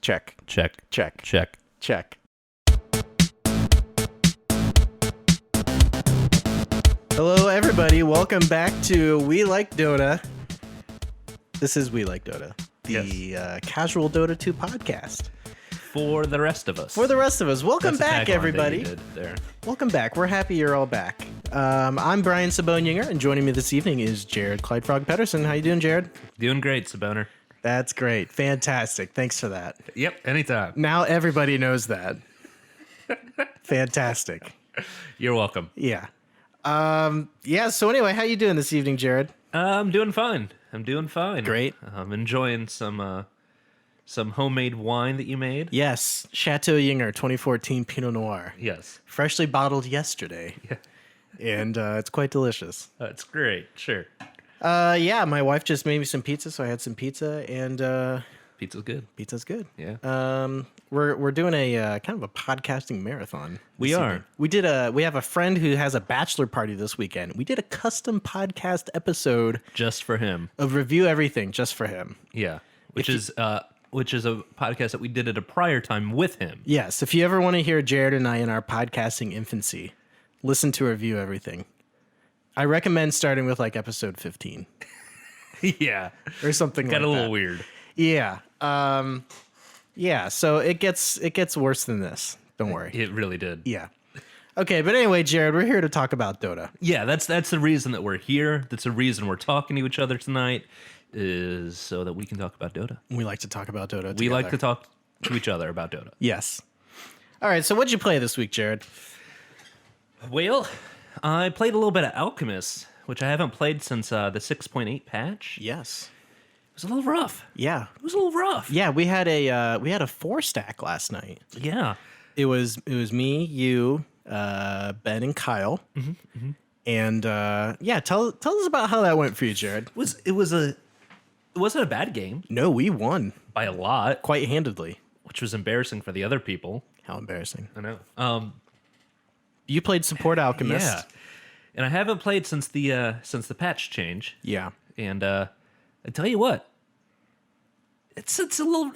Check. Check. Check. Check. Check. Hello, everybody. Welcome back to We Like Dota. This is We Like Dota, the casual Dota 2 podcast. For the rest of us. Welcome That's back, everybody. There. Welcome back. We're happy you're all back. I'm Brian Sabone-Yinger, and joining me this evening is Jared Clyde Frog Pedersen. How you doing, Jared? Doing great, Saboner. That's great. Fantastic. Thanks for that. Yep, anytime. Now everybody knows that. Fantastic. You're welcome. Yeah. So anyway, how you doing this evening, Jared? I'm doing fine. Great. I'm enjoying some homemade wine that you made. Yes. Chateau Yinger 2014 Pinot Noir. Yes. Freshly bottled yesterday. Yeah. And it's quite delicious. That's great. Sure. My wife just made me some pizza, so I had some pizza, and Pizza's good. pizza's good. Yeah. We're doing a kind of a podcasting marathon. We are. Evening. We have a friend who has a bachelor party this weekend. We did a custom podcast episode Just for him. of Review Everything just for him. Yeah. Which is a podcast that we did at a prior time with him. Yes, if you ever want to hear Jared and I in our podcasting infancy, listen to Review Everything. I recommend starting with like episode 15 Yeah. or something like that. Got a little weird. Yeah. So it gets worse than this. Don't worry. It really did. Yeah. Okay, but anyway, Jared, we're here to talk about Dota. Yeah, that's the reason that we're here. That's the reason we're talking to each other tonight, is so that we can talk about Dota. We like to talk about Dota together. We like to talk to each other about Dota. Yes. All right, so what'd you play this week, Jared? Well, I played a little bit of Alchemist, which I haven't played since the 6.8 patch. Yes. It was a little rough. Yeah. It was a little rough. Yeah, we had a 4-stack last night. Yeah. It was me, you, Ben, and Kyle. Mm-hmm. And tell us about how that went for you, Jared. It wasn't a bad game No, we won by a lot, quite handedly. which was embarrassing for the other people. How embarrassing. I know. You played support Alchemist. Yeah. And I haven't played since the patch change. Yeah. And I tell you what, it's hard. It's a little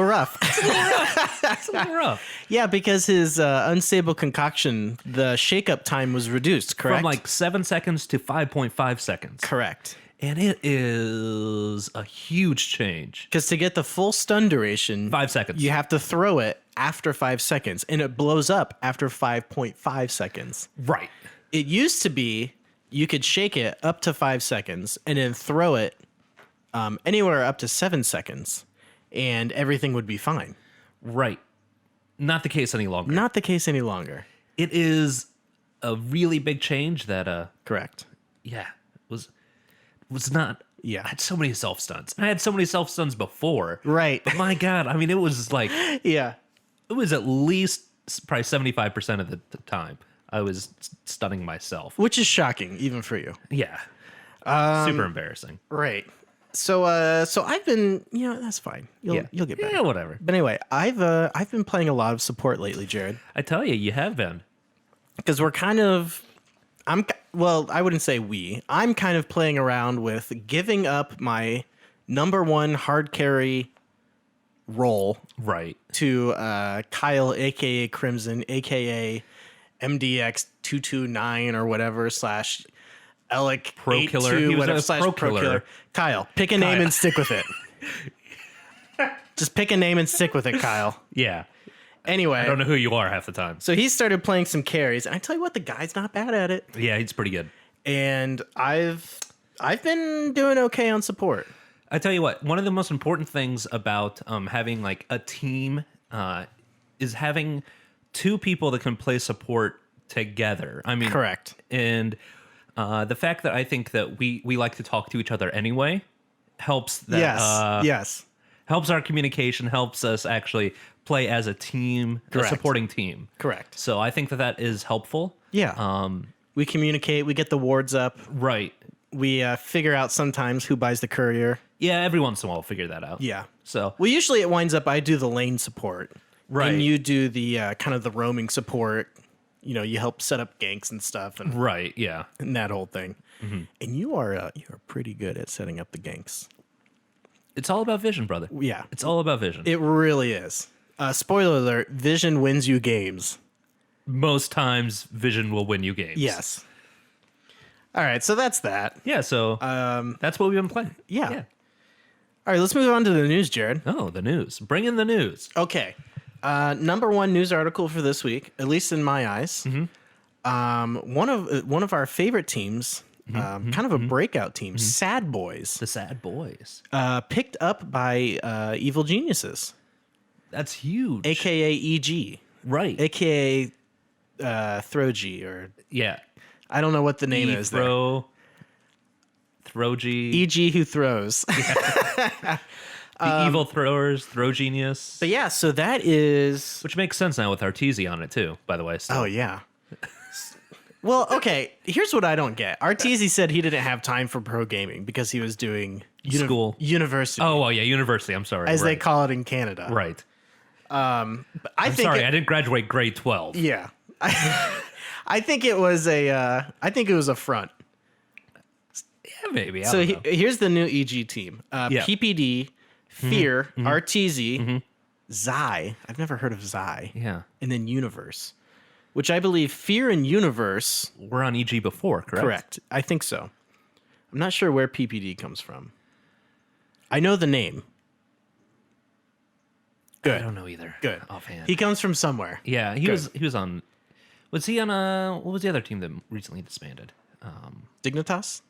rough. It's a little rough. Yeah, because his unstable concoction, the shake-up time was reduced, correct? From like 7 seconds to 5.5 seconds. Correct. And it is a huge change. Because to get the full stun duration, 5 seconds. you have to throw it after 5 seconds, and it blows up after 5.5 seconds. Right. It used to be you could shake it up to 5 seconds and then throw it anywhere up to 7 seconds, and everything would be fine. Right. Not the case any longer. Not the case any longer. It is a really big change that, Correct. was not. Yeah. I had so many self stuns. I had so many self stuns before. Right. But my God, I mean, it was like, Yeah. it was at least probably 75% of the time I was stunning myself. Which is shocking, even for you. Yeah. Super embarrassing. Right. So I've been, that's fine. You'll get better. Yeah, whatever. But anyway, I've been playing a lot of support lately, Jared, I tell you have been. because I wouldn't say I'm kind of playing around with giving up my number one hard carry role Right. to Kyle, aka Crimson, aka MDX 229 or whatever / Alec Pro Killer. 82, He was whatever a / Pro Killer. Kyle, pick a name and stick with it. Just pick a name and stick with it, Kyle. Yeah. Anyway, I don't know who you are half the time. so he started playing some carries, and I tell you what, the guy's not bad at it. Yeah, he's pretty good. And I've been doing okay on support. I tell you what, one of the most important things about having like a team is having two people that can play support together. I mean, Correct. And the fact that I think that we like to talk to each other anyway helps. That, Yes. helps our communication. Helps us actually play as a team, Correct. a supporting team. Correct. So I think that is helpful. Yeah. We communicate. We get the wards up. Right. We figure out sometimes who buys the courier. Yeah, every once in a while we'll figure that out. Yeah. So Well, usually it winds up I do the lane support. Right. And you do the kind of the roaming support. You help set up ganks and stuff and right, yeah. that whole thing. Mm-hmm. And you are pretty good at setting up the ganks. It's all about vision, brother. Yeah. It's all about vision. It really is. Spoiler alert, vision wins you games. Most times, vision will win you games. Yes. All right, so that's that. Yeah, so that's what we've been playing. Yeah. All right, let's move on to the news, Jared. Oh, the news. Bring in the news. Okay. Number one news article for this week, at least in my eyes. One of our favorite teams, kind of a breakout team, Sad Boys, The Sad Boys. picked up by Evil Geniuses, That's huge. aka EG, Right. aka Throw-G, or Yeah. I don't know what the name is there. Throw-G. EG who throws. The evil throwers, throw genius. But yeah, so that is. Which makes sense now with Arteezy on it too, by the way. So. Oh yeah. Well, okay. Here's what I don't get. Arteezy said he didn't have time for pro gaming because he was doing School. university, Oh, well, yeah, university. I'm sorry. as they right. call it in Canada. Right. But I I'm think sorry, I didn't graduate grade 12. yeah. I think it was a front. Yeah, maybe. I So don't know. here's the new EG team: Yeah. PPD, Fear, Arteezy, Zai. I've never heard of Zai. Yeah. And then Universe, which I believe Fear and Universe. We're on EG before, correct? Correct. I think so. I'm not sure where PPD comes from. I know the name. Good. I don't know either. Good. Offhand. He comes from somewhere. Yeah, he Good. was on. Was he on what was the other team that recently disbanded? Dignitas?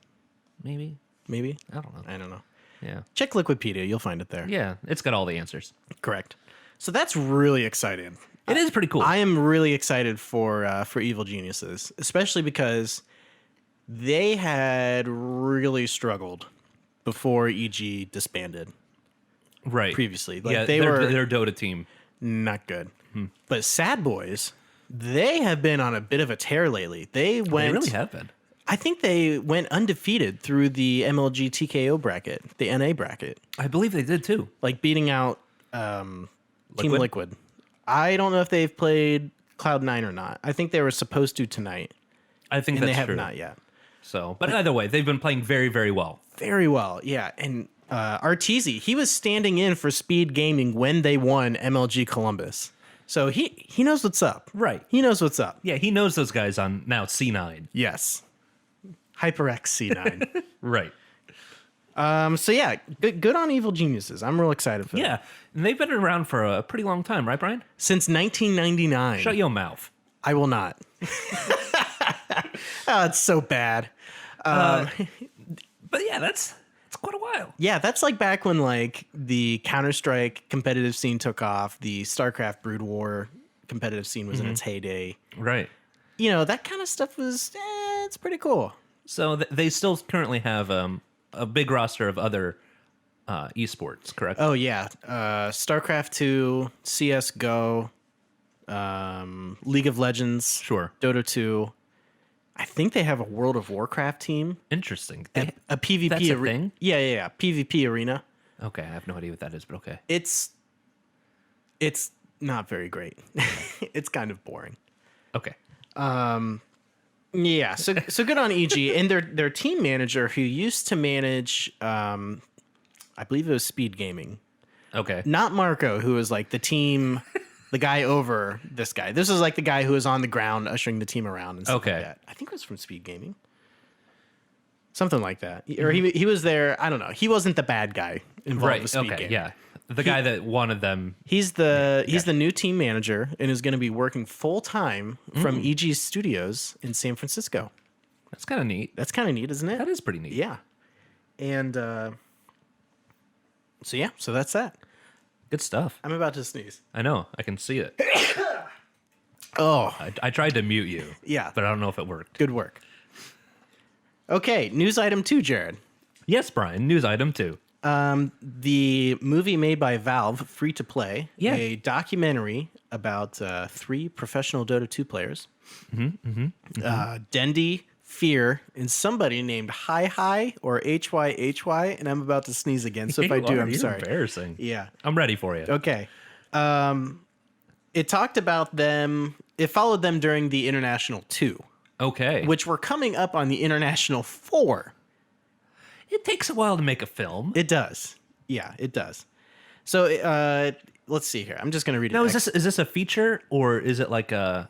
Maybe. Maybe? I don't know. I don't know. Yeah. Check Liquipedia. You'll find it there. Yeah, it's got all the answers. Correct. So that's really exciting. It is pretty cool. I am really excited for Evil Geniuses, especially because they had really struggled before EG disbanded right. previously. Like Yeah, they their were Dota team. not good. But Sad Boys, they have been on a bit of a tear lately. They They really have been. I think they went undefeated through the MLG TKO bracket, the NA bracket, I believe they did too. like beating out Team Liquid. I don't know if they've played Cloud9 or not. I think they were supposed to tonight, I think and that's they have true. not yet. So, but either way, they've been playing very, very well. Very well, yeah. And Arteezy, he was standing in for Speed Gaming when they won MLG Columbus. So he knows what's up. Right. He knows what's up. Yeah, he knows those guys on now C9. Yes. HyperX C9. Right. So yeah, good on Evil Geniuses. I'm real excited for them. Yeah, and they've been around for a pretty long time, right, Brian? Since 1999. Shut your mouth. I will not. Oh, it's so bad. But yeah, that's quite a while. Yeah, that's like back when like the Counter-Strike competitive scene took off, the StarCraft Brood War competitive scene was in its heyday. Right. You know, that kind of stuff was it's pretty cool. So they still currently have a big roster of other esports, correct? Oh yeah, StarCraft 2, CS:GO, League of Legends, Sure. Dota 2. I think they have a World of Warcraft team, Interesting. a PvP That's a thing? Yeah, PvP arena. Okay, I have no idea what that is, but okay. It's not very great. It's kind of boring. Okay. Yeah, so good on EG and their team manager who used to manage I believe it was Speed Gaming. Okay. Not Marco, who was like the guy over this guy. This is like the guy who was on the ground ushering the team around and stuff Okay. like that. I think it was from Speed Gaming. Something like that. Or he was there, I don't know. He wasn't the bad guy involved with Right. Speed Okay. Gaming. Yeah. The guy that wanted them. He's the new team manager and is going to be working full time from EG Studios in San Francisco. That's kind of neat. That's kind of neat, isn't it? That is pretty neat. Yeah. And so that's that. Good stuff. I'm about to sneeze. I know. I can see it. Oh, I tried to mute you. Yeah. But I don't know if it worked. good work. Okay, news item 2, Jared. Yes, Brian. News item 2. The movie made by Valve, free to play, Yeah. a documentary about 3 professional Dota 2 players. Dendi, Fear, and somebody named Hi or HYHY, and I'm about to sneeze again. So if I do, I'm You're sorry. embarrassing. Yeah. I'm ready for you. Okay. It talked about them. It followed them during the International 2, Okay. which were coming up on the International 4. It takes a while to make a film. It does. Yeah, it does. So let's see here. I'm just going to read it. Now, is this a feature or is it like a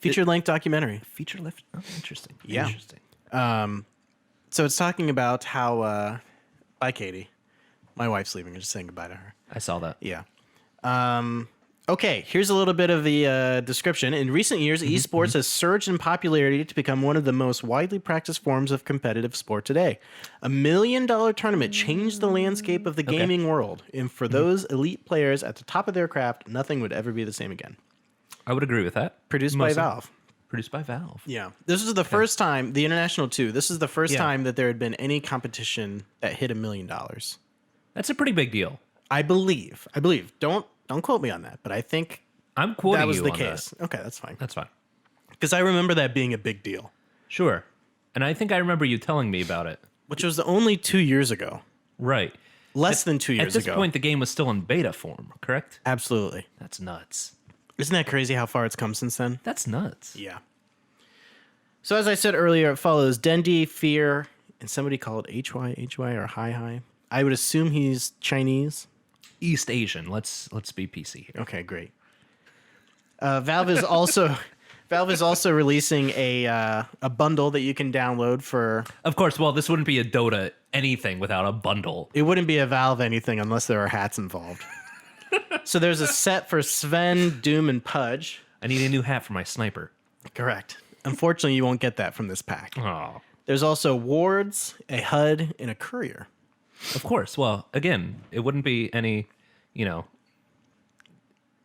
feature-length documentary? feature length? Oh, interesting. Yeah. Interesting. So it's talking about how. Bye, Katie. My wife's leaving. I'm just saying goodbye to her. I saw that. Yeah. Okay, here's a little bit of the description. In recent years, esports has surged in popularity to become one of the most widely practiced forms of competitive sport today. $1 million tournament changed the landscape of the gaming world, and for those elite players at the top of their craft, nothing would ever be the same again. I would agree with that. Produced by Valve. Produced by Valve. Yeah. This is the first time, the International 2, this is the first time that there had been any competition that hit $1 million. That's a pretty big deal. I believe. Don't quote me on that, but I think I'm quoting that was you the on case. that. Okay, that's fine. That's fine. Because I remember that being a big deal, Sure. And I think I remember you telling me about it. which was only 2 years ago. Right. Less than 2 years At this ago. point, the game was still in beta form, correct? Absolutely. That's nuts. Isn't that crazy how far it's come since then? That's nuts. Yeah. So as I said earlier, it follows Dendi, Fear, and somebody called HY or Hi. I would assume he's Chinese. East Asian. Let's be PC here. Okay, great. Valve is also releasing a bundle that you can download for. Of course, well, this wouldn't be a Dota anything without a bundle. It wouldn't be a Valve anything unless there are hats involved. So there's a set for Sven, Doom, and Pudge. I need a new hat for my sniper. Correct. Unfortunately, you won't get that from this pack. Oh. There's also wards, a HUD, and a courier. Of course. Well, again, it wouldn't be any,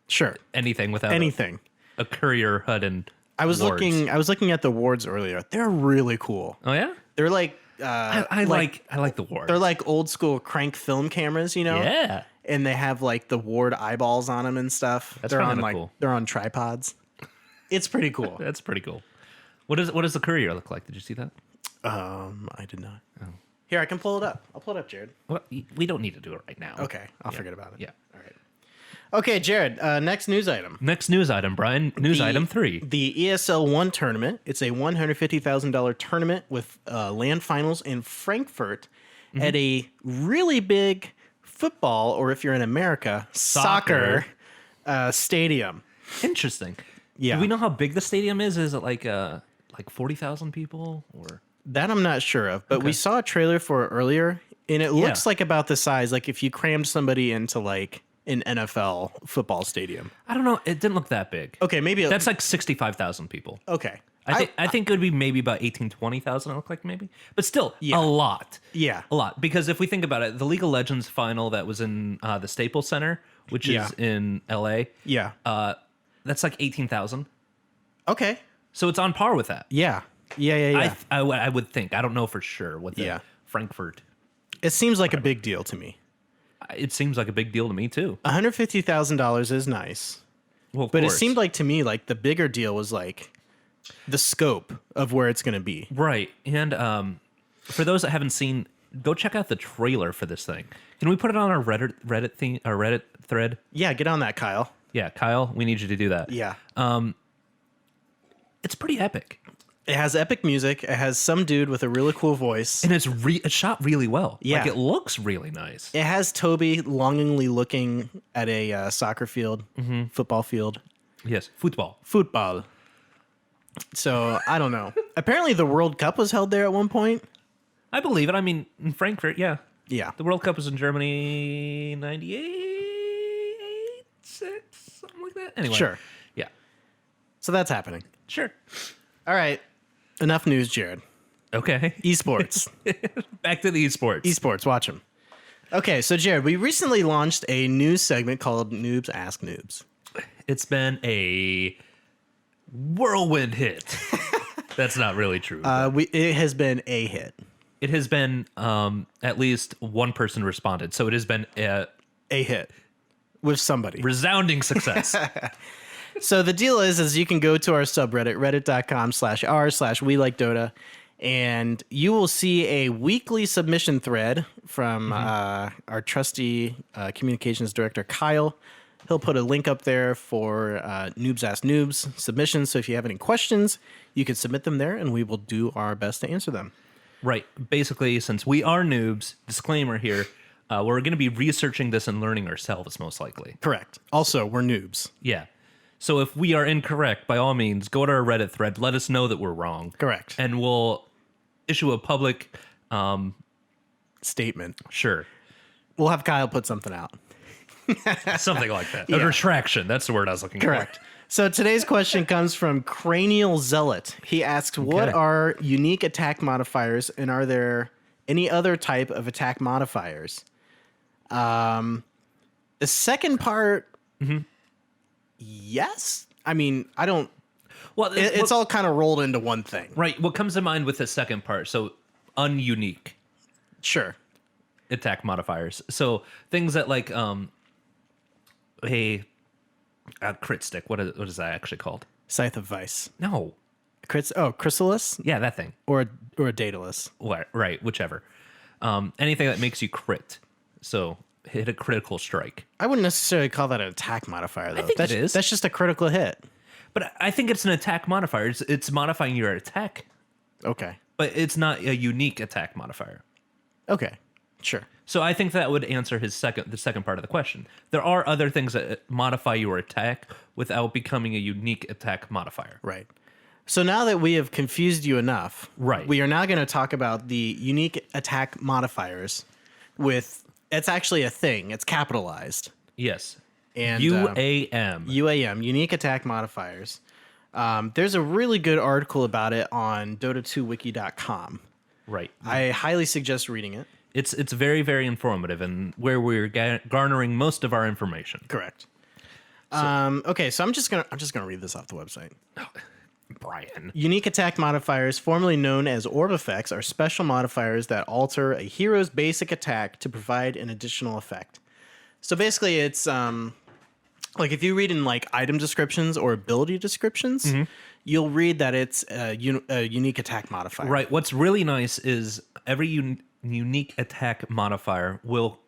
Sure. anything without Anything. a courier HUD and I was wards. looking at the wards earlier. They're really cool. Oh yeah? They're like I like the wards. they're like old school crank film cameras, Yeah. And they have like the ward eyeballs on them and stuff. That's they're on kinda like cool. they're on tripods. It's pretty cool. That's pretty cool. What does the courier look like? Did you see that? I did not. Here, I can pull it up. I'll pull it up, Jared. Well, we don't need to do it right now. Okay, I'll forget about it. Yeah. All right. Okay, Jared. Next news item. Next news item, Brian. Item 3. The ESL One tournament. It's a $150,000 tournament with land finals in Frankfurt at a really big football, or if you're in America, soccer stadium. Interesting. Yeah. Do we know how big the stadium is? Is it like 40,000 people or? That I'm not sure of, but we saw a trailer for it earlier, and it looks Yeah. like about the size, like if you crammed somebody into like an NFL football stadium. I don't know. It didn't look that big. Okay, maybe That's like 65,000 people. okay. I think it would be maybe about 20,000. It looked like maybe, but still a lot. Yeah. A lot. Because if we think about it, the League of Legends final that was in the Staples Center, which is in LA, Yeah. that's like 18,000. Okay. So it's on par with that. Yeah. Yeah. I would think. I don't know for sure what the Yeah. Frankfurt. It seems like a big deal to me. It seems like a big deal to me too. $150,000 is nice, Well, of but course. it seemed like to me like the bigger deal was like the scope of where it's going to be. Right. And for those that haven't seen, go check out the trailer for this thing. Can we put it on our Reddit thread? Yeah, get on that, Kyle. Yeah, Kyle, we need you to do that. Yeah. It's pretty epic. It has epic music. It has some dude with a really cool voice. And it's shot really well. Yeah. Like it looks really nice. It has Toby longingly looking at a soccer field, football field. Yes, football. Football. So, I don't know. Apparently, the World Cup was held there at one point. I believe it. I mean, in Frankfurt, yeah. Yeah. The World Cup was in Germany 98, 6, something like that. Anyway. Sure. Yeah. So, that's happening. Sure. All right. Enough news, Jared. Okay. Esports. Back to the esports. Esports, watch them. Okay, so Jared, we recently launched a news segment called Noobs Ask Noobs. It's been a whirlwind hit. That's not really true. It has been a hit. It has been at least one person responded. So it has been a A hit with somebody. resounding success. So the deal is you can go to our subreddit, reddit.com/r/WeLikeDota, and you will see a weekly submission thread from our trusty communications director, Kyle. He'll put a link up there for Noobs Ask Noobs submissions. So if you have any questions, you can submit them there, and we will do our best to answer them. Right. Basically, since we are noobs, disclaimer here, We're going to be researching this and learning ourselves, most likely. Correct. Also, we're noobs. Yeah. So if we are incorrect, by all means, go to our Reddit thread. Let us know that we're wrong. Correct. And we'll issue a public statement. Sure. We'll have Kyle put something out. Something like that. A retraction. That's the word I was looking Correct. for. So today's question comes from Cranial Zealot. He asks, what are unique attack modifiers, and are there any other type of attack modifiers? The second part, yes. I mean, I don't... Well, it's all kind of rolled into one thing. Right. What comes to mind with the second part? So, ununique. Sure. Attack modifiers. So, things that like... a crit stick. What is that actually called? Scythe of Vice. No. Chrysalis? Yeah, that thing. Or a Daedalus. Right, whichever. Anything that makes you crit. So hit a critical strike. I wouldn't necessarily call that an attack modifier, though. I think it is. That's just a critical hit. But I think it's an attack modifier. It's modifying your attack. Okay. But it's not a unique attack modifier. Okay. Sure. So I think that would answer the second part of the question. There are other things that modify your attack without becoming a unique attack modifier. Right. So now that we have confused you enough, right, we are now going to talk about the unique attack modifiers with, it's actually a thing. It's capitalized. Yes. And UAM. UAM, unique attack modifiers. There's a really good article about it on Dota2wiki.com. Right. I highly suggest reading it. It's very, very informative and where we're garnering most of our information. Correct. Okay, so I'm just gonna read this off the website. Brian. Unique attack modifiers, formerly known as orb effects, are special modifiers that alter a hero's basic attack to provide an additional effect. So basically, it's like if you read in like item descriptions or ability descriptions, you'll read that it's a unique attack modifier. Right. What's really nice is every unique attack modifier will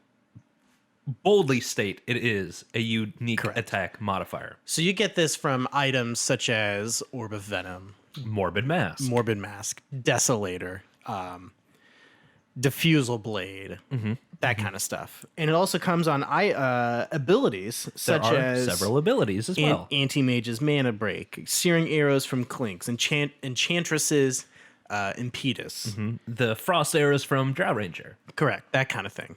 boldly state it is a unique attack modifier. So you get this from items such as Orb of Venom, Morbid Mask, Desolator, Diffusal Blade, that kind of stuff. And it also comes on abilities such as several abilities as well. Anti-Mage's Mana Break, Searing Arrows from Clinks, Enchantress's Impetus. The Frost Arrows from Drow Ranger. Correct, that kind of thing.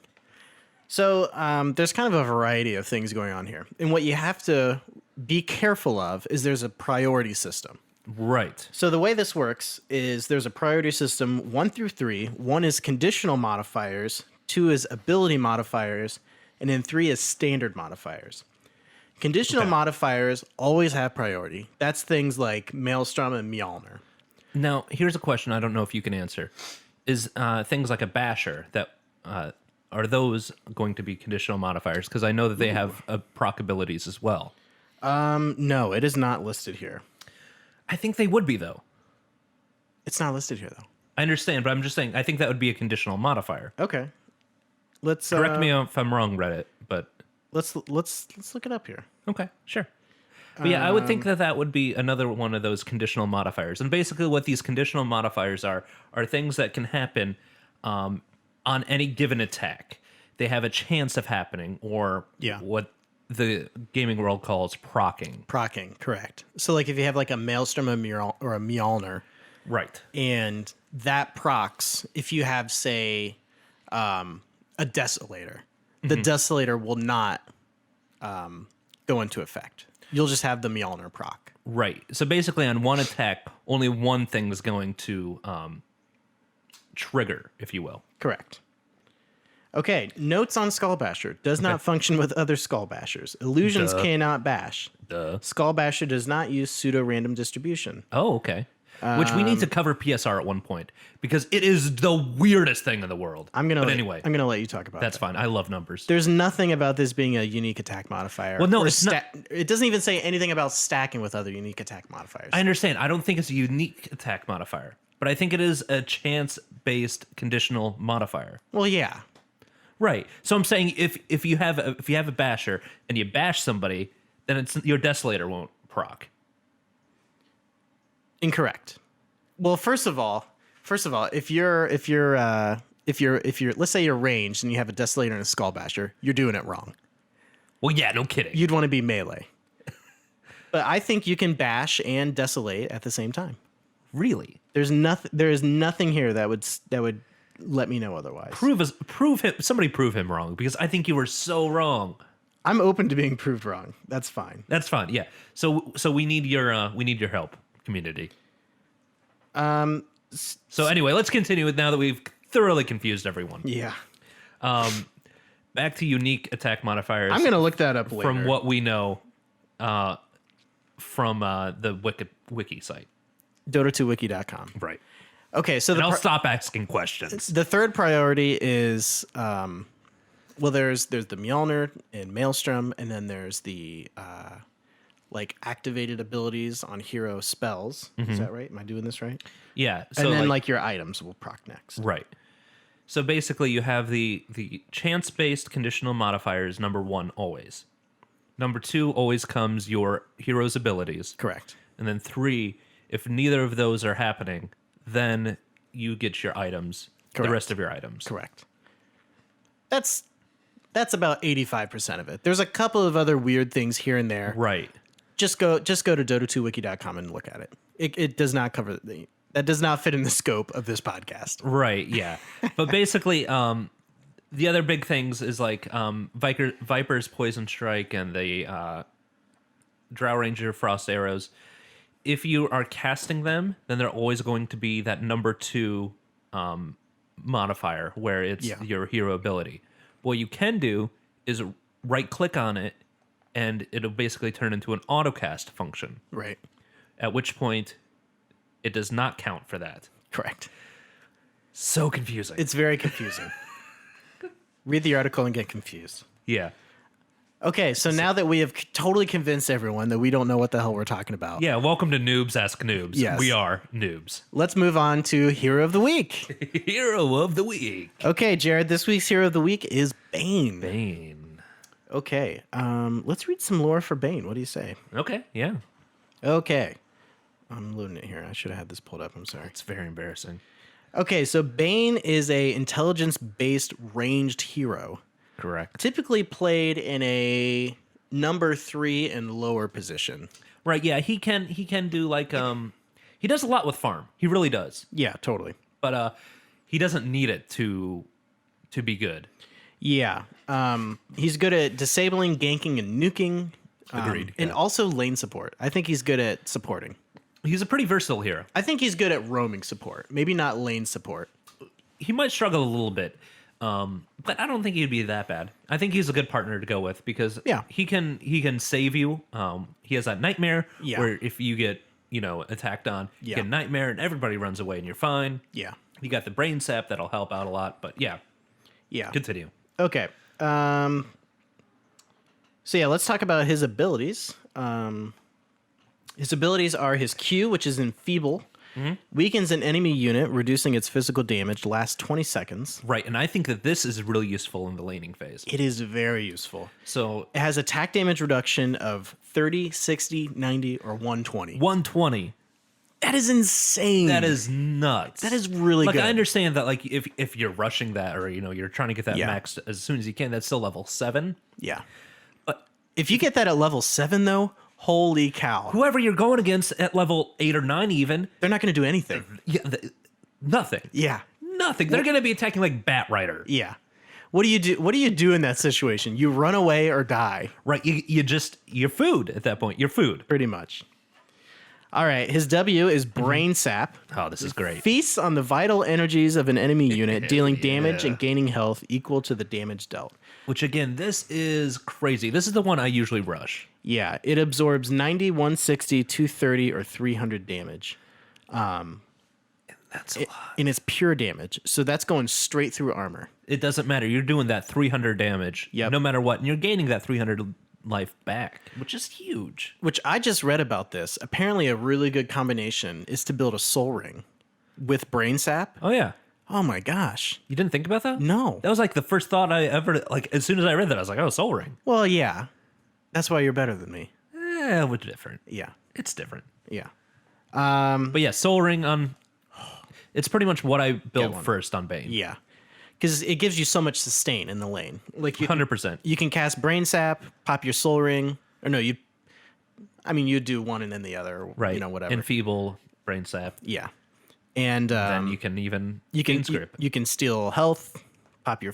So there's kind of a variety of things going on here. And what you have to be careful of is there's a priority system. Right. So the way this works is there's a priority system 1 through 3. 1 is conditional modifiers, 2 is ability modifiers, and then 3 is standard modifiers. Conditional modifiers always have priority. That's things like Maelstrom and Mjolnir. Now, here's a question I don't know if you can answer. Is things like a Basher, that are those going to be conditional modifiers? Because I know that they have proc abilities as well. No, it is not listed here. I think they would be, though. It's not listed here, though. I understand, but I'm just saying, I think that would be a conditional modifier. Okay. Let's correct me if I'm wrong, Reddit, but let's look it up here. Okay, sure. But yeah, I would think that would be another one of those conditional modifiers. And basically what these conditional modifiers are things that can happen on any given attack. They have a chance of happening, or what the gaming world calls procking. Procking, correct. So like if you have like a Maelstrom or a Mjolnir. Right. And that procs, if you have, say, a Desolator, the Desolator will not go into effect. You'll just have the Mjolnir proc. Right. So basically on one attack, only one thing is going to trigger, if you will. Correct. Okay, notes on Skullbasher. Does not function with other Skullbashers. Illusions cannot bash. Skullbasher does not use pseudo-random distribution. Oh, okay. Which we need to cover PSR at one point, because it is the weirdest thing in the world. I'm gonna let you talk about That's fine. I love numbers. There's nothing about this being a unique attack modifier. Well, no, it's not. It doesn't even say anything about stacking with other unique attack modifiers. I understand. I don't think it's a unique attack modifier, but I think it is a chance-based conditional modifier. Well, yeah. Right. So I'm saying if you have a basher and you bash somebody, then your Desolator won't proc. Incorrect. Well, first of all, if you're if you're let's say you're ranged and you have a Desolator and a Skull Basher, you're doing it wrong. Well, yeah, no kidding. You'd want to be melee. But I think you can bash and desolate at the same time. Really? There is nothing here that would let me know otherwise. Somebody prove him wrong, because I think you were so wrong. I'm open to being proved wrong. That's fine. That's fine. Yeah. So we need your help, community. So anyway, let's continue with now that we've thoroughly confused everyone. Yeah. Back to unique attack modifiers. I'm going to look that up later. From what we know from the wiki site. Dota2wiki.com. Right. Okay, so I'll stop asking questions. The third priority is, there's the Mjolnir and Maelstrom, and then there's the activated abilities on hero spells. Is that right? Am I doing this right? Yeah. So and then your items will proc next. Right. So basically, you have the chance-based conditional modifiers. Number 1 always. Number 2 always comes your hero's abilities. Correct. And then 3, if neither of those are happening, then you get your items. Correct. The rest of your items. Correct. That's about 85% of it. There's a couple of other weird things here and there. Right. Just go to Dota2wiki.com and look at it. It does not cover that does not fit in the scope of this podcast. Right, yeah. But basically, the other big things is Viper's Poison Strike and the Drow Ranger Frost Arrows. If you are casting them, then they're always going to be that number 2 modifier, where it's your hero ability. What you can do is right-click on it, and it'll basically turn into an autocast function. Right. At which point, it does not count for that. Correct. So confusing. It's very confusing. Read the article and get confused. Yeah. Okay, so now that we have totally convinced everyone that we don't know what the hell we're talking about. Yeah, welcome to Noobs Ask Noobs. Yes. We are noobs. Let's move on to Hero of the Week. Hero of the Week. Okay, Jared, this week's Hero of the Week is Bane. Bane. Okay, let's read some lore for Bane. What do you say? Okay, yeah. Okay. I'm loading it here. I should have had this pulled up. I'm sorry. It's very embarrassing. Okay, so Bane is a intelligence-based ranged hero. Correct. Typically played in a number 3 and lower position. Right, yeah, he can do he does a lot with farm. He really does. Yeah, totally. But he doesn't need it to be good. Yeah. He's good at disabling, ganking, and nuking. Agreed. And also lane support. I think he's good at supporting. He's a pretty versatile hero. I think he's good at roaming support. Maybe not lane support. He might struggle a little bit. But I don't think he'd be that bad. I think he's a good partner to go with, because he can save you. He has that nightmare where if you get attacked on, you get nightmare and everybody runs away and you're fine. Yeah. You got the brain sap that'll help out a lot. But yeah. Continue. Okay. So let's talk about his abilities. His abilities are his Q, which is Enfeeble. Weakens an enemy unit, reducing its physical damage, lasts 20 seconds. Right, and I think that this is really useful in the laning phase. It is very useful. So it has attack damage reduction of 30, 60, 90, or 120. 120. That is insane. That is nuts. That is really good. I understand that if you're rushing that, or you're trying to get that max as soon as you can, that's still level 7. Yeah. But if you get that at level 7 though, holy cow. Whoever you're going against at level 8 or 9 even, they're not going to do anything. Yeah, nothing. Yeah. Nothing. They're going to be attacking like Bat Rider. Yeah. What do you do? What do you do in that situation? You run away or die. Right. You're food at that point. You're food. Pretty much. All right. His W is Brain Sap. Oh, this is great. Feasts on the vital energies of an enemy unit, dealing damage and gaining health equal to the damage dealt. Which, again, this is crazy. This is the one I usually rush. Yeah. It absorbs 90, 160, 230, or 300 damage. That's a lot. And it's pure damage. So that's going straight through armor. It doesn't matter. You're doing that 300 damage no matter what. And you're gaining that 300 life back, which is huge. Which I just read about this. Apparently a really good combination is to build a soul ring with brain sap. Oh, yeah. Oh, my gosh. You didn't think about that? No. That was the first thought I ever, as soon as I read that, I was like, oh, soul ring. Well, yeah. That's why you're better than me. We're different. Yeah. It's different. Yeah. But yeah, soul ring on... It's pretty much what I built first on Bane. Yeah. because it gives you so much sustain in the lane. Like 100%. You can cast Brain Sap, pop your Soul Ring, or no, you do one and then the other, or, Right. whatever. Enfeeble, Brain Sap. Yeah, and Then you can even you script. you can steal health, pop your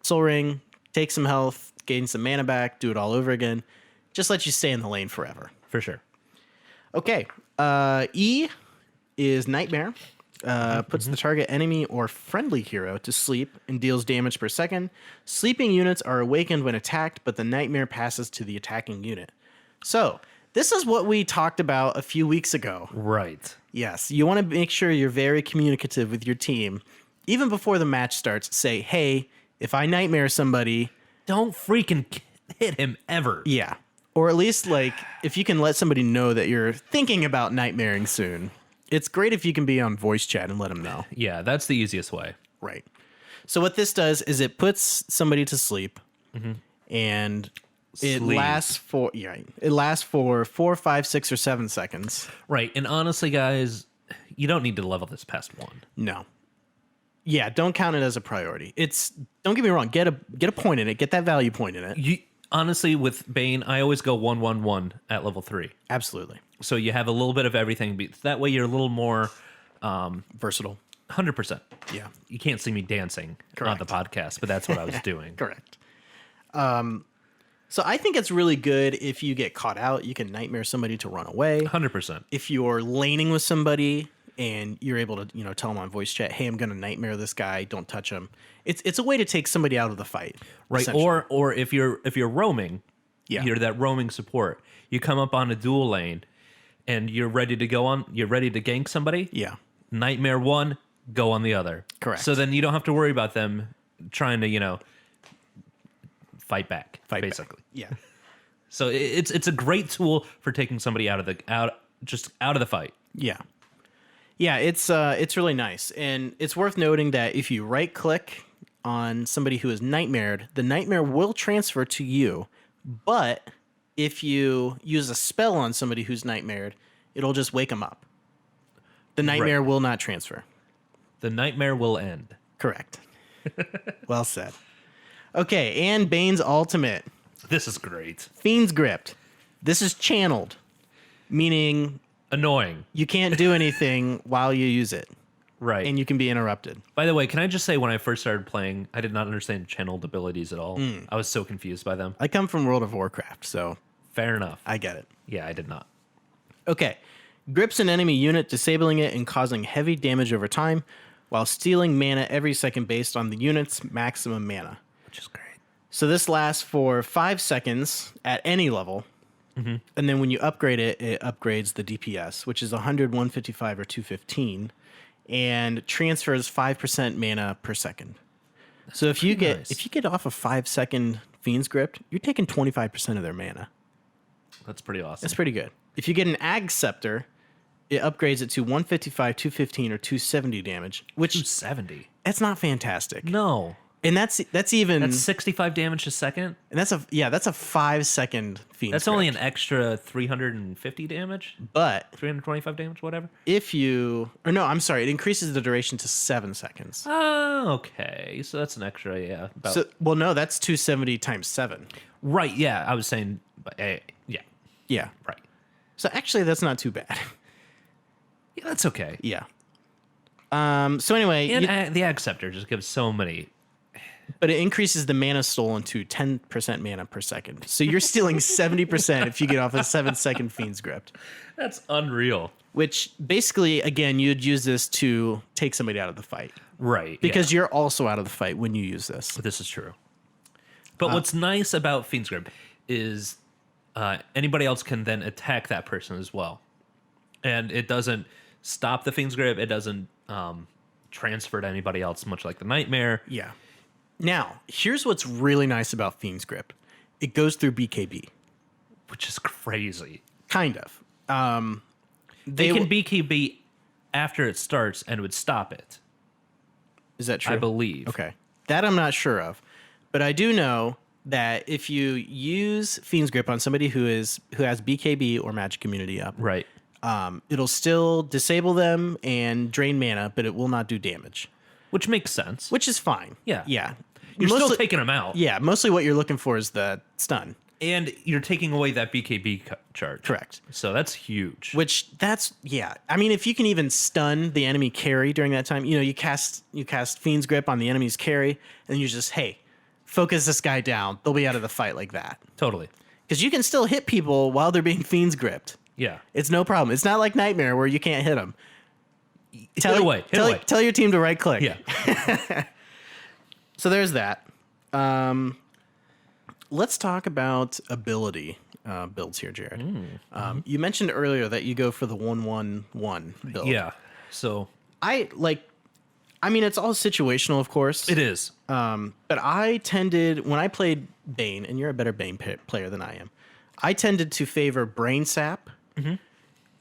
Soul Ring, take some health, gain some mana back, do it all over again. Just let you stay in the lane forever. For sure. Okay. E is Nightmare. Puts the target enemy or friendly hero to sleep and deals damage per second. Sleeping units are awakened when attacked, but the Nightmare passes to the attacking unit. So, this is what we talked about a few weeks ago. Right. Yes, you want to make sure you're very communicative with your team. Even before the match starts, say, hey, if I Nightmare somebody... Don't freaking hit him ever. Yeah. Or at least, like, if you can let somebody know that you're thinking about nightmaring soon. It's great if you can be on voice chat and let them know. Yeah, that's the easiest way. Right. So what this does is it puts somebody to sleep, and it lasts for 4, 5, 6, or 7 seconds. Right. And honestly, guys, you don't need to level this past 1. No. Yeah, don't count it as a priority. Don't get me wrong, get a point in it, get that value point in it. Honestly, with Bane, I always go 1-1-1 at level 3. Absolutely. So you have a little bit of everything. That way you're a little more Versatile. 100%. Yeah. You can't see me dancing on the podcast, but that's what I was doing. Correct. So I think it's really good if you get caught out, you can Nightmare somebody to run away. 100%. If you're laning with somebody and you're able to, tell them on voice chat, hey, I'm going to Nightmare this guy, don't touch him. It's a way to take somebody out of the fight. Right. Or if you're roaming, you're that roaming support. You come up on a dual lane and you're ready to gank somebody. Yeah. Nightmare one, go on the other. Correct. So then you don't have to worry about them trying to, fight back. Basically. Back. Yeah. So it's a great tool for taking somebody out of the fight. Yeah. Yeah, it's really nice. And it's worth noting that if you right click on somebody who is nightmared, the nightmare will transfer to you. But if you use a spell on somebody who's nightmared, it'll just wake them up. The nightmare will not transfer. The nightmare will end. Correct. Well said. Okay, and Bane's ultimate. This is great. Fiend's Grip. This is channeled, meaning annoying. You can't do anything while you use it. Right. And you can be interrupted. By the way, can I just say when I first started playing, I did not understand channeled abilities at all. I was so confused by them. I come from World of Warcraft, so... Fair enough. I get it. Yeah, I did not. Okay. Grips an enemy unit, disabling it and causing heavy damage over time, while stealing mana every second based on the unit's maximum mana. Which is great. So this lasts for 5 seconds at any level. And then when you upgrade it, it upgrades the DPS, which is 100, 155, or 215, and transfers 5% mana per second. So if you get off a 5-second Fiend's Grip, you're taking 25% of their mana. That's pretty awesome. That's pretty good. If you get an Ag Scepter, it upgrades it to 155, 215, or 270 damage, which 270. That's not fantastic. No. And that's 65 damage a second. And that's a 5-second Fiend's That's Grip. only an extra 350 damage, But 325 damage, whatever. it increases the duration to 7 seconds. Oh, okay. So that's an extra, yeah. No, that's 270 times 7. Right, yeah. I was saying, yeah. Yeah. Right. So actually, that's not too bad. Yeah, that's okay. Yeah. So anyway, And the Ag Scepter just gives so many. but it increases the mana stolen to 10% mana per second. So you're stealing 70% if you get off a 7-second Fiend's Grip. That's unreal. Which basically, again, you'd use this to take somebody out of the fight. Right. Because you're also out of the fight when you use this. This is true. But what's nice about Fiend's Grip is anybody else can then attack that person as well. And it doesn't stop the Fiend's Grip. It doesn't transfer to anybody else, much like the Nightmare. Yeah. Now, here's what's really nice about Fiend's Grip. It goes through BKB. Which is crazy. Kind of. They can BKB after it starts and would stop it. Is that true? I believe. Okay. That I'm not sure of. But I do know that if you use Fiend's Grip on somebody who has BKB or Magic Immunity up, Right. it'll still disable them and drain mana, but it will not do damage. which makes sense. which is fine. Yeah. Yeah. You're Mostly- still taking them out. Yeah, mostly what you're looking for is the stun. And you're taking away that BKB charge. Correct. So that's huge. I mean, if you can even stun the enemy carry during that time, you cast Fiend's Grip on the enemy's carry, and you just, hey, focus this guy down. They'll be out of the fight like that. Totally. Because you can still hit people while they're being Fiend's Gripped. Yeah. It's no problem. It's not like Nightmare where you can't hit them. Hit away. Tell your team to right click. Yeah. So there's that. Let's talk about ability builds here, Jared. You mentioned earlier that you go for the 1-1-1 build. Yeah. So I mean, it's all situational, of course. it is. But I tended, when I played Bane, and you're a better Bane player than I am, I tended to favor Brain Sap and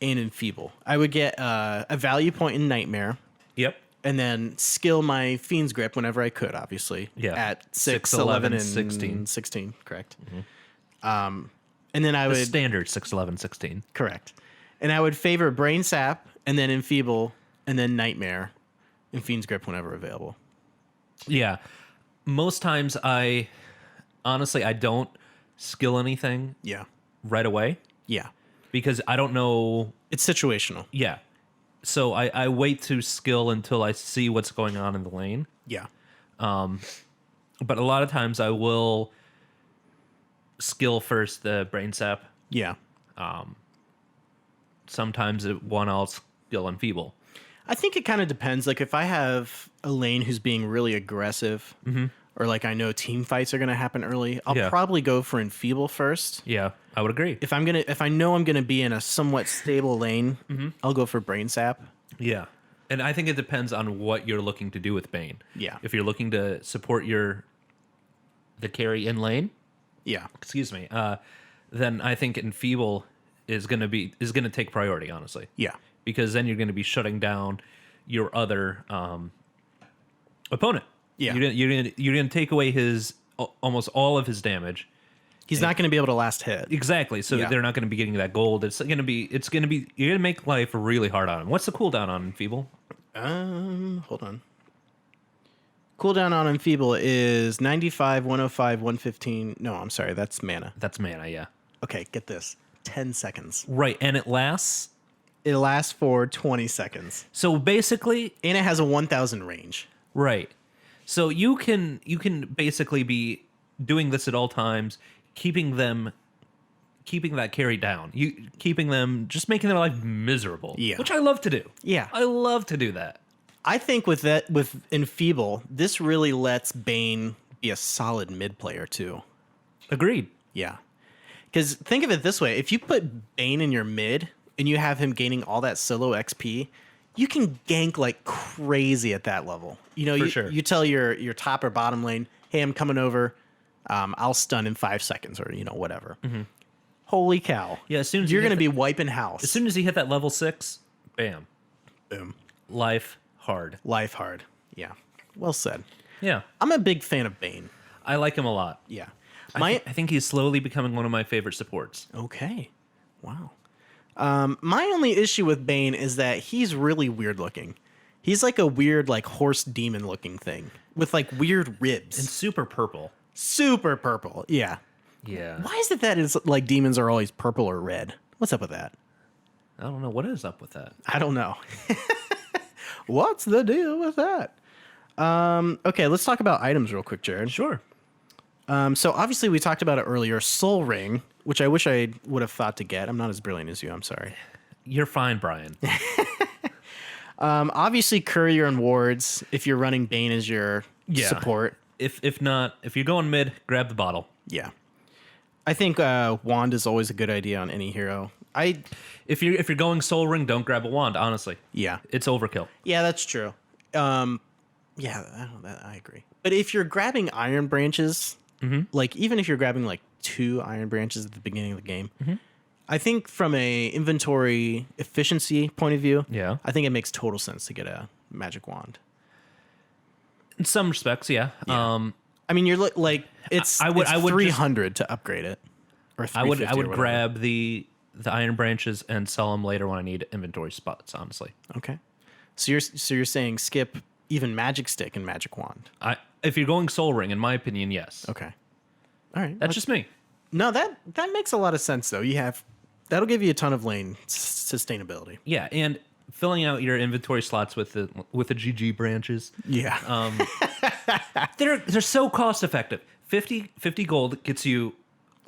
Enfeeble. I would get a value point in Nightmare. Yep. And then skill my Fiend's Grip whenever I could, obviously. Yeah. At 6, 11, 11, and 16, correct. And then I The would... standard 6, 11, 16. Correct. And I would favor Brain Sap, and then Enfeeble, and then Nightmare, and Fiend's Grip whenever available. Yeah. Most times I don't skill anything Yeah. right away Yeah. because I don't know. It's situational. Yeah. So I wait to skill until I see what's going on in the lane. Yeah. But a lot of times I will skill first the Brain Sap. Yeah. Sometimes I'll skill Enfeeble. I think it kind of depends. Like, if I have a lane who's being really aggressive, or like I know team fights are going to happen early, I'll Yeah. probably go for Enfeeble first. Yeah, I would agree. If I know I'm gonna be in a somewhat stable lane, I'll go for Brain Sap. Yeah. And I think it depends on what you're looking to do with Bane. Yeah. If you're looking to support the carry in lane, Yeah. then I think Enfeeble is gonna take priority, honestly. Yeah. Because then you're gonna be shutting down your other opponent. Yeah. You're gonna take away his almost all of his damage. He's not gonna be able to last hit. Exactly. So Yeah. they're not gonna be getting that gold. You're gonna make life really hard on him. What's the cooldown on Enfeeble? Hold on. Cooldown on Enfeeble is 95, 105, 115. No, I'm sorry. That's mana. That's mana, yeah. Okay, get this. 10 seconds. Right, and it lasts. It lasts for 20 seconds. So basically, And it has a 1,000 range. right. So you can basically be doing this at all times, keeping that carry down. Keeping them, just making their life miserable. Yeah. Which I love to do. Yeah. I love to do that. I think with Enfeeble, this really lets Bane be a solid mid player too. Agreed. Yeah. Because think of it this way. If you put Bane in your mid and you have him gaining all that solo XP, you can gank like crazy at that level. Sure. You tell your top or bottom lane, hey, I'm coming over. I'll stun in 5 seconds or, whatever. Holy cow. Yeah, as soon as you're you hit going to be wiping house. As soon as you hit that level 6, bam. Boom. Life hard. Life hard. Yeah. Well said. Yeah. I'm a big fan of Bane. I like him a lot. Yeah. I think he's slowly becoming one of my favorite supports. Okay. Wow. My only issue with Bane is that he's really weird looking. He's like a weird, like horse demon looking thing with like weird ribs. And super purple. Super purple. Yeah. Yeah. Why is it that it's like demons are always purple or red? What's up with that? I don't know. What is up with that? I don't know. What's the deal with that? Okay, let's talk about items real quick, Jared. Sure. So obviously we talked about it earlier, Soul Ring, which I wish I would have thought to get. I'm not as brilliant as you. I'm sorry. You're fine, Brian. Obviously Courier and Wards, if you're running Bane as your support. If not, if you're going mid, grab the bottle. Yeah. I think Wand is always a good idea on any hero. If you're going Soul Ring, don't grab a wand, honestly. Yeah. It's overkill. Yeah, that's true. I agree. But if you're grabbing Iron Branches, like even if you're grabbing like 2 Iron Branches at the beginning of the game, I think from a inventory efficiency point of view, Yeah. I think it makes total sense to get a magic wand. In some respects, yeah. I mean, you're like it's I would 300 to upgrade it, or I would 350 or whatever. grab the Iron Branches and sell them later when I need inventory spots, honestly. Okay, so you're saying skip even Magic Stick and Magic Wand. If you're going Soul Ring, in my opinion, yes. Okay. All right. That's just me. No, that makes a lot of sense though. That'll give you a ton of lane sustainability. Yeah, and filling out your inventory slots with the GG branches. Yeah. They're so cost effective. 50 gold gets you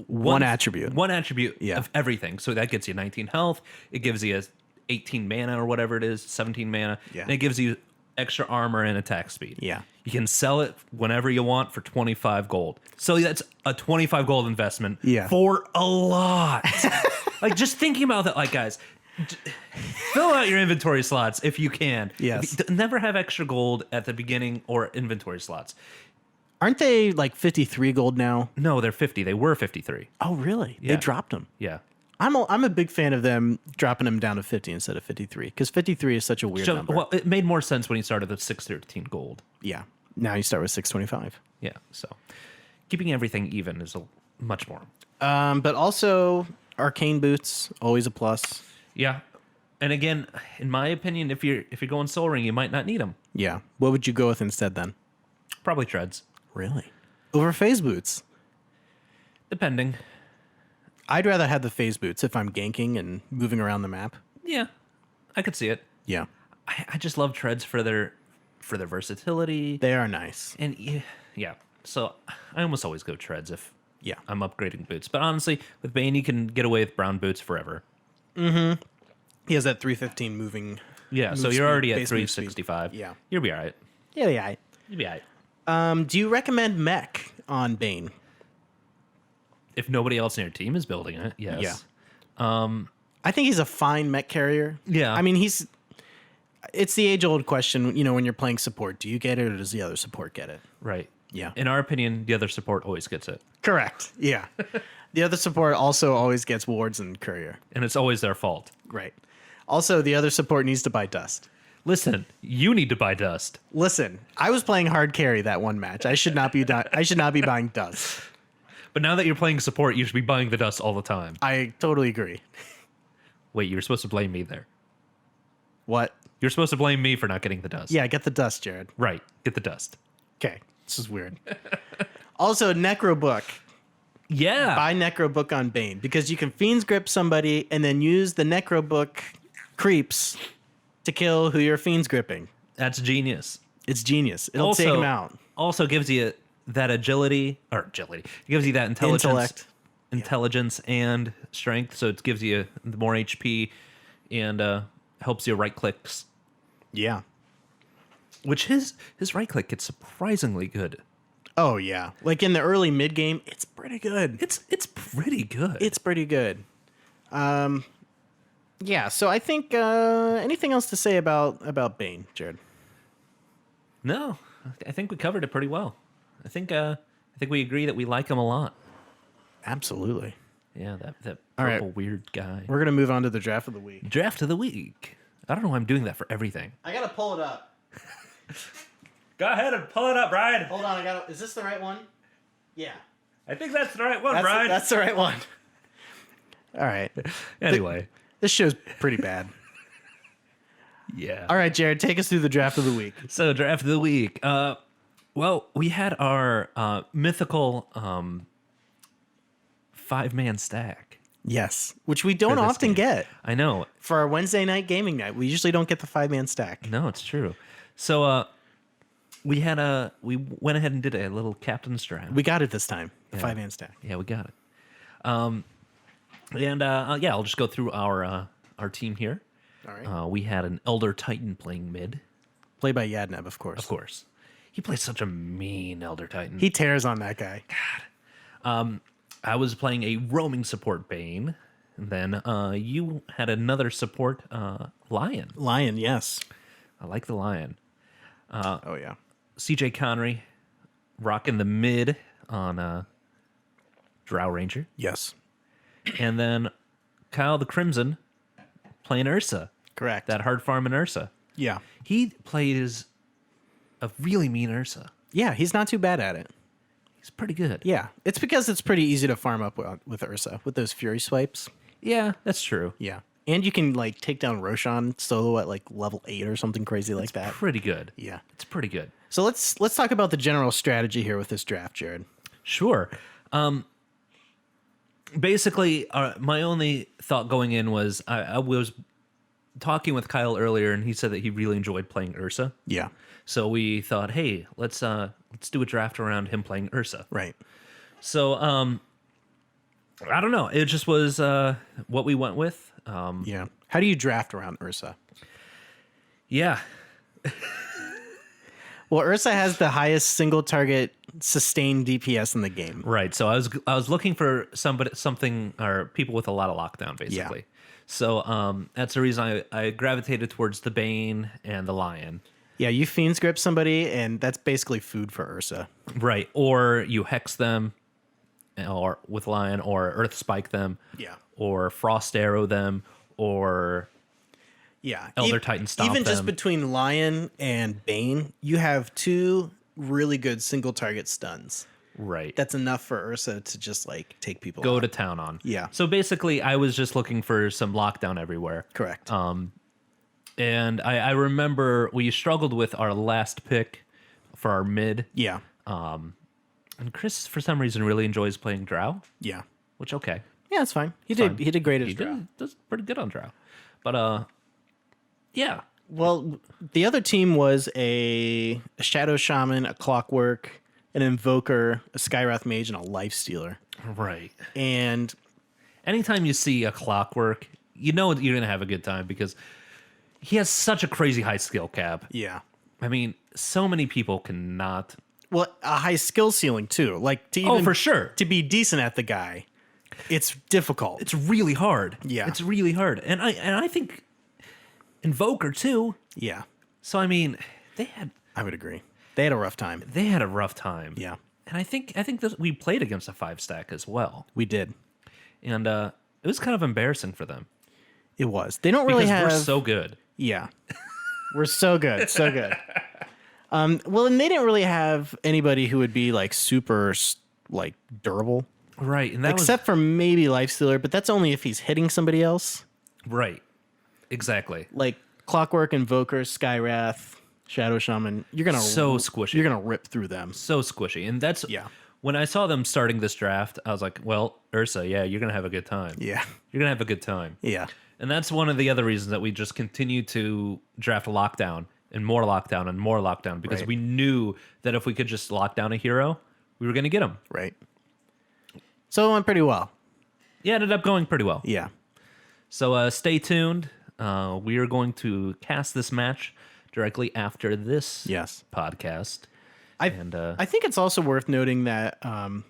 one attribute. One attribute Yeah. of everything. So that gets you 19 health. It gives you 18 mana or whatever it is, 17 mana. Yeah. And it gives you extra armor and attack speed. Yeah. You can sell it whenever you want for 25 gold. So that's a 25 gold investment for a lot. Like, just thinking about that, like, guys, fill out your inventory slots if you can. Yes. Never have extra gold at the beginning or inventory slots. Aren't they like 53 gold now? No, they're 50. They were 53. Oh, really? Yeah. They dropped them. Yeah. I'm a big fan of them dropping them down to 50 instead of 53 because 53 is such a weird number. Well, it made more sense when you started with 613 gold. Yeah. Now you start with 625. Yeah. So keeping everything even is much more. But also arcane boots, always a plus. Yeah. And again, in my opinion, if you're going Soul Ring, you might not need them. Yeah. What would you go with instead then? Probably treads. Really? Over phase boots? Depending. I'd rather have the phase boots if I'm ganking and moving around the map. Yeah. I could see it. Yeah. I just love treads for their versatility. They are nice. And yeah. So I almost always go treads if Yeah. I'm upgrading boots. But honestly, with Bane, you can get away with brown boots forever. Mm-hmm. He has that 315 moving. Yeah, so move you're speed, already at base move 365. speed. Yeah. You'll be all right. Yeah. You'll be all right. Do you recommend mech on Bane? If nobody else in your team is building it, yes. Yeah. I think he's a fine mech carrier. Yeah. I mean, it's the age-old question, when you're playing support. Do you get it or does the other support get it? Right. Yeah. In our opinion, the other support always gets it. Correct. Yeah. The other support also always gets wards and courier. And it's always their fault. Right. Also, the other support needs to buy dust. Listen, you need to buy dust. Listen, I was playing hard carry that one match. I should not be buying dust. But now that you're playing support, you should be buying the dust all the time. I totally agree. Wait, you're supposed to blame me there. What? You're supposed to blame me for not getting the dust. Yeah, get the dust, Jared. Right. Get the dust. Okay. This is weird. Also, Necro Book. Yeah. Buy Necro Book on Bane because you can Fiend's Grip somebody and then use the Necro Book creeps to kill who you're Fiend's Gripping. That's genius. It's genius. It'll Also- take him out. Also gives you that agility. It gives you that intelligence and strength. So it gives you more HP and helps you right clicks. Yeah. Which his right click gets surprisingly good. Oh, yeah. Like in the early mid game, it's pretty good. It's pretty good. It's pretty good. Yeah, so I think anything else to say about Bane, Jared? No, I think we covered it pretty well. I think we agree that we like him a lot. Absolutely. Yeah, that All right. purple weird guy. We're going to move on to the draft of the week. Draft of the week. I don't know why I'm doing that for everything. I got to pull it up. Go ahead and pull it up, Brian. Hold on, is this the right one? Yeah. I think that's the right one, Brian. That's the right one. All right. Anyway. This show's pretty bad. Yeah. All right, Jared, take us through the draft of the week. So, draft of the week. Well, we had our mythical 5-man stack. Yes, which we don't for this often game. get. I know. For our Wednesday night gaming night, we usually don't get the 5-man stack. No, it's true. So, we went ahead and did a little captain's draft. We got it this time, the Yeah. 5-man stack. Yeah, we got it. I'll just go through our team here. All right. We had an Elder Titan playing mid, Played by Yadneb, of course. of course. He plays such a mean Elder Titan. He tears on that guy. I was playing a roaming support Bane. And then you had another support Lion. Lion, yes. I like the Lion. Oh, yeah. CJ Connery rocking the mid on Drow Ranger. Yes. And then Kyle the Crimson playing Ursa. Correct. That hard farming Ursa. Yeah. He plays a really mean Ursa. Yeah, he's not too bad at it. He's pretty good. Yeah. It's because it's pretty easy to farm up with Ursa, with those Fury swipes. Yeah, that's true. Yeah. And you can like take down Roshan solo at like level 8 or something crazy like that. Pretty good. Yeah. It's pretty good. So let's talk about the general strategy here with this draft, Jared. Sure. Basically, my only thought going in was I was talking with Kyle earlier, and he said that he really enjoyed playing Ursa. Yeah. So we thought, hey, let's do a draft around him playing Ursa. Right. So I don't know. It just was what we went with. Yeah. How do you draft around Ursa? Yeah. Well, Ursa has the highest single target sustained DPS in the game. Right. So I was looking for something or people with a lot of lockdown, basically. Yeah. So that's the reason I gravitated towards the Bane and the Lion. Yeah, you Fiend's Grip somebody, and that's basically food for Ursa. Right. Or you Hex them or with Lion, or Earth Spike them. Yeah. Or Frost Arrow them, or Yeah. Elder Titan Stomp Even just them. between Lion and Bane, you have 2 really good single target stuns. right. That's enough for Ursa to just like take people Go out. to town on. Yeah. So basically, I was just looking for some lockdown everywhere. Correct. And I remember we struggled with our last pick for our mid. Yeah. And Chris, for some reason, really enjoys playing Drow, Yeah. which, okay. Yeah, it's fine. He fine. did great as He Drow. does pretty good on Drow. But, yeah. Well, the other team was a Shadow Shaman, a Clockwork, an Invoker, a Skywrath Mage, and a Lifestealer. Right. And Anytime you see a Clockwork, you know you're going to have a good time because he has such a crazy high skill cap. yeah. I mean, so many people cannot. Well, a high skill ceiling too. Like to even For sure. to be decent at the guy, it's difficult. It's really hard. Yeah. It's really hard. And I think Invoker too. Yeah, So I mean, I would agree. They had a rough time. they had a rough time. Yeah, And I think this, we played against a 5-stack as well. we did. And it was kind of embarrassing for them. It was. They don't really Because have. we're so good. Yeah, we're so good, so good. Well, and they didn't really have anybody who would be like super like durable, Right. And that except for maybe Lifestealer, but that's only if he's hitting somebody else. was right. Exactly. Like Clockwork, Invoker, Skywrath, Shadow Shaman. You're gonna So squishy. You're gonna rip through them. So squishy. And that's Yeah. when I saw them starting this draft, I was like, well, Ursa, yeah, you're gonna have a good time. Yeah, You're gonna have a good time. yeah, And that's one of the other reasons that we just continue to draft lockdown and more lockdown and more lockdown, because Right. we knew that if we could just lock down a hero, we were going to get him. right. So it went pretty well. Yeah, it ended up going pretty well. Yeah, So stay tuned. We are going to cast this match directly after this yes. podcast. I And I think it's also worth noting that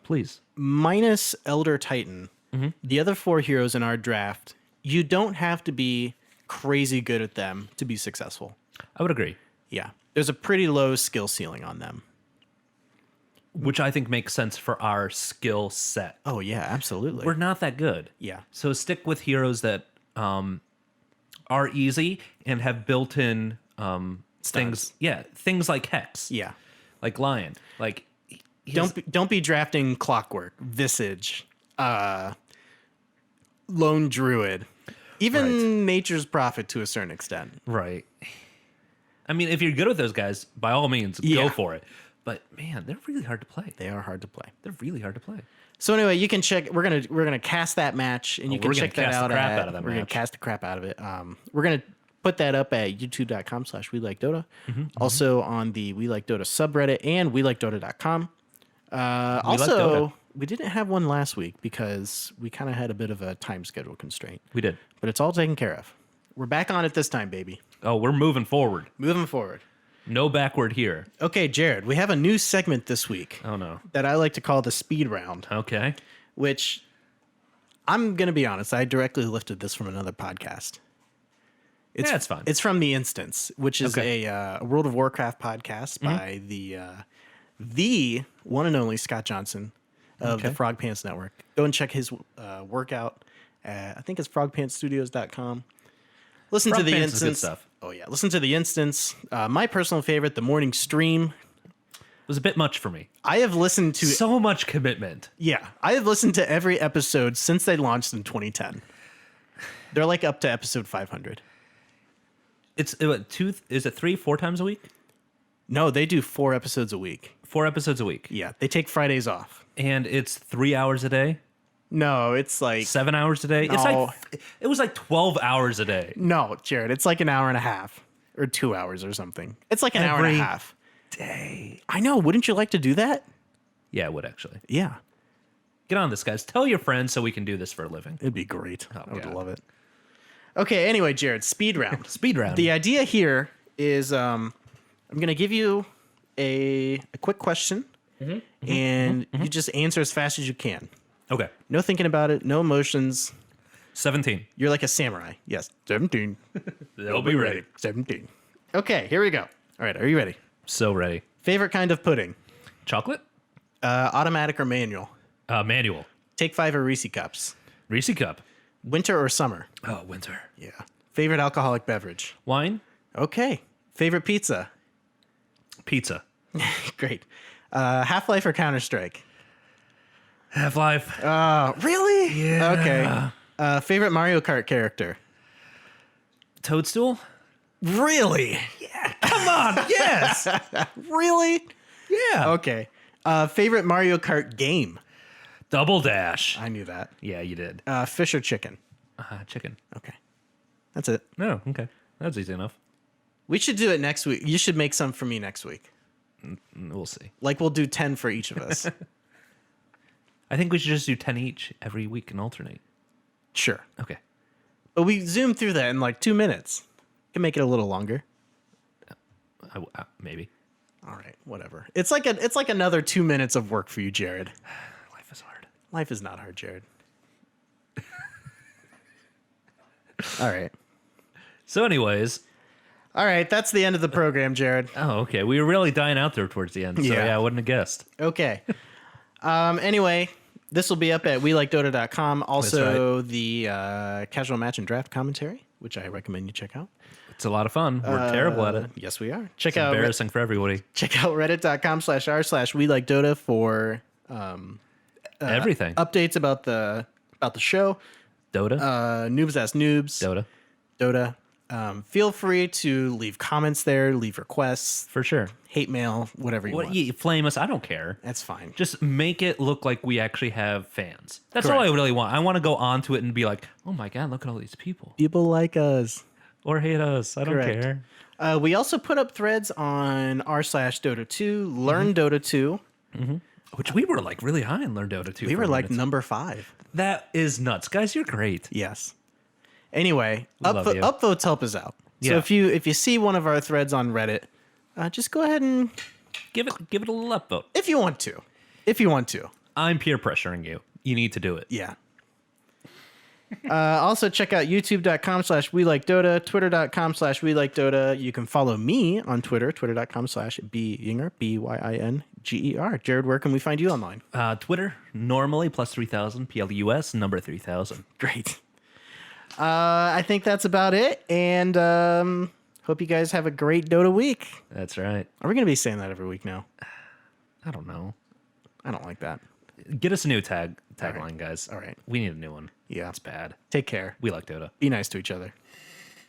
please. minus Elder Titan, Mm-hmm. the other 4 heroes in our draft, you don't have to be crazy good at them to be successful. I would agree, Yeah, there's a pretty low skill ceiling on them. which I think makes sense for our skill set. Oh yeah, absolutely. We're not that good. Yeah, So stick with heroes that are easy and have built-in things. Yeah, things like Hex. yeah. Like Lion. Like he has- Don't be drafting Clockwork, Visage, Lone Druid, even Right. Nature's Prophet to a certain extent. right. I mean, if you're good with those guys, by all means, Yeah. go for it. But man, they're really hard to play. They are hard to play. They're really hard to play. So anyway, you can check. We're gonna cast that match, and you can we're gonna check that cast the out. crap out of that We're gonna match. cast the crap out of it. We're gonna put that up at youtube.com/WeLikeDota. Also on the We Like Dota subreddit and WeLikeDota.com. Also, Dota. we didn't have one last week because we kind of had a bit of a time schedule constraint, We did. but it's all taken care of. We're back on it this time, baby. Oh, we're moving forward. Moving forward. No backward here. Okay, Jared, we have a new segment this week Oh no. that I like to call the speed round, Okay. which I'm going to be honest, I directly lifted this from another podcast. Yeah, it's fine. It's from The Instance, which is Okay. a World of Warcraft podcast by the one and only Scott Johnson of the Okay. Frog Pants Network. Go and check his workout at, I think it's frogpantsstudios.com. Listen to Frog The Pants is good Instance. stuff. Oh, yeah. Listen to The Instance. My personal favorite, The Morning Stream. It was a bit much for me. I have listened to So much commitment. I have listened to every episode since they launched in 2010. They're like up to episode 500. It's is it 3-4 times a week? No, they do 4 episodes a week. 4 episodes a week. Yeah, they take Fridays off. And it's 3 hours a day? No, it's like 7 hours a day? No. It's like it was like 12 hours a day. No, Jared, it's like an hour and a half or 2 hours or something. It's like an hour and Every a half. Day. I know. Wouldn't you like to do that? Yeah, it would actually. Yeah, Get on this, guys. Tell your friends so we can do this for a living. it'd be great. I would God. love it. Okay, anyway, Jared, speed round. Speed round. The idea here is I'm going to give you a quick question, and you just answer as fast as you can. Okay. No thinking about it, no emotions. 17. You're like a samurai. Yes. 17. They'll be ready. 17. Okay, here we go. All right, are you ready? So ready. Favorite kind of pudding? Chocolate? Automatic or manual? Manual. Take 5 or Reese cups? Reese cup. Winter or summer? Oh, winter. Yeah. Favorite alcoholic beverage? Wine? Okay. Favorite pizza? Pizza. Great. Half-Life or Counter-Strike? Half-Life. Really? Yeah. Okay. Favorite Mario Kart character? Toadstool? Really? Come on. Yes. Really? Yeah. Okay. Favorite Mario Kart game? Double Dash. I knew that. Yeah, you did. Fish or chicken? Chicken. Okay. That's it. No, okay. That's easy enough. We should do it next week. You should make some for me next week. We'll see. Like we'll do 10 for each of us. I think we should just do 10 each every week and alternate. Sure. Okay. But we zoom through that in like 2 minutes. Can make it a little longer. Maybe. All right, whatever. It's like another 2 minutes of work for you, Jared. Life is hard. Life is not hard, Jared. All right. So anyways. All right, that's the end of the program, Jared. Oh, okay. We were really dying out there towards the end. So Yeah. yeah, I wouldn't have guessed. Okay. Anyway, this will be up at WeLikeDota.com. Also, the casual match and draft commentary, which I recommend you check out. It's a lot of fun. We're terrible at it. Yes, we are. Check It's out embarrassing for everybody. reddit.com/r/WeLikeDota for Everything. updates about the show. Dota. Noobs Ask Noobs. Dota. Dota. Feel free to leave comments there, leave requests, For sure. hate mail, whatever you What want. you flame us? I don't care. That's fine. Just make it look like we actually have fans. That's all Correct. I really want. I want to go onto it and be like, oh my God, look at all these people. People like us. Or hate us. I don't Correct. care. We also put up threads on r/Dota2, Learn Dota 2. Which we were like really high in Learn Dota 2. We for were a like minute. number 5. That is nuts. Guys, you're great. Yes. Anyway, Love you. upvotes help us out. So Yeah. if you see one of our threads on Reddit, just go ahead and Give it a little upvote. if you want to. If you want to. I'm peer pressuring you. You need to do it. Yeah. Also, check out youtube.com/WeLikeDota, twitter.com/WeLikeDota. You can follow me on Twitter, twitter.com/BYinger, BYINGER. Jared, where can we find you online? Twitter, normally +3000, PLUS, number 3000. Great. I think that's about it. And hope you guys have a great Dota week. That's right. Are we going to be saying that every week now? I don't know. I don't like that. Get us a new tagline, guys. All right. We need a new one. Yeah. It's bad. Take care. We like Dota. Be nice to each other.